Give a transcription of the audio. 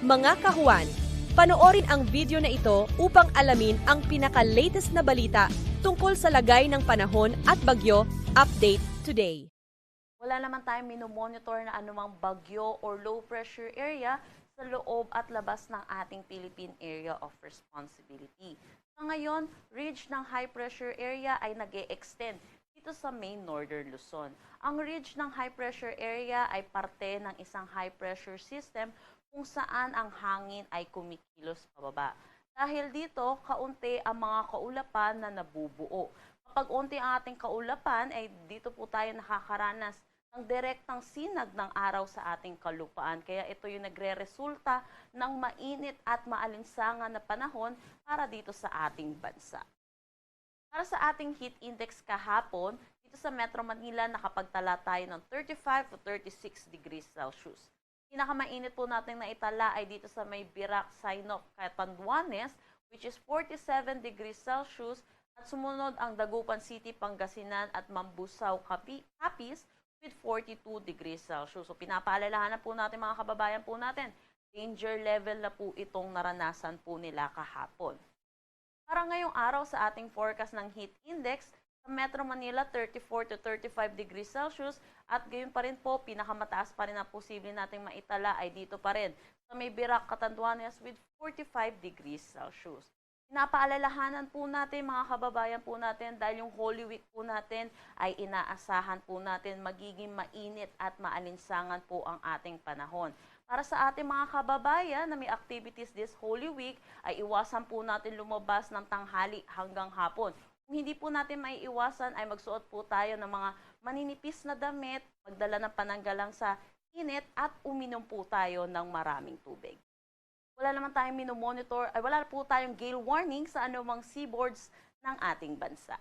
Mga kahuan, panoorin ang video na ito upang alamin ang pinaka-latest na balita tungkol sa lagay ng panahon at bagyo. Update today. Wala naman tayong minomonitor na anumang bagyo or low pressure area sa loob at labas ng ating Philippine Area of Responsibility. Sa ngayon, ridge ng high pressure area ay nag-e-extend dito sa main northern Luzon. Ang ridge ng high pressure area ay parte ng isang high pressure system kung saan ang hangin ay kumikilos pababa. Dahil dito, kaunti ang mga kaulapan na nabubuo. Kapag unti ang ating kaulapan, ay dito po tayo nakakaranas ng direktang sinag ng araw sa ating kalupaan. Kaya ito yung nagre-resulta ng mainit at maalinsangan na panahon para dito sa ating bansa. Para sa ating heat index kahapon, dito sa Metro Manila nakapagtala tayo ng 35 to 36 degrees Celsius. Pinakamainit po natin na itala ay dito sa may Birac, Sinop, Catanduanes, which is 47 degrees Celsius, at sumunod ang Dagupan City, Pangasinan at Mambusaw, Capiz with 42 degrees Celsius. So pinapaalalahanan po natin mga kababayan po natin, danger level na po itong naranasan po nila kahapon. Para ngayong araw sa ating forecast ng heat index, sa Metro Manila 34 to 35 degrees Celsius at gayon pa rin po, pinakamataas pa rin ang posible nating maitala ay dito pa rin sa may Birac, Catanduanes with 45 degrees Celsius. Pinapaalalahanan po natin mga kababayan po natin dahil yung Holy Week po natin ay inaasahan po natin magiging mainit at maalinsangan po ang ating panahon. Para sa ating mga kababayan na may activities this Holy Week ay iwasan po natin lumabas ng tanghali hanggang hapon. Kung hindi po natin maiiwasan ay magsuot po tayo ng mga maninipis na damit, magdala ng pananggalang sa init at uminom po tayo ng maraming tubig. Wala naman tayong minomonitor, ay wala po tayong gale warning sa anumang seaboards ng ating bansa.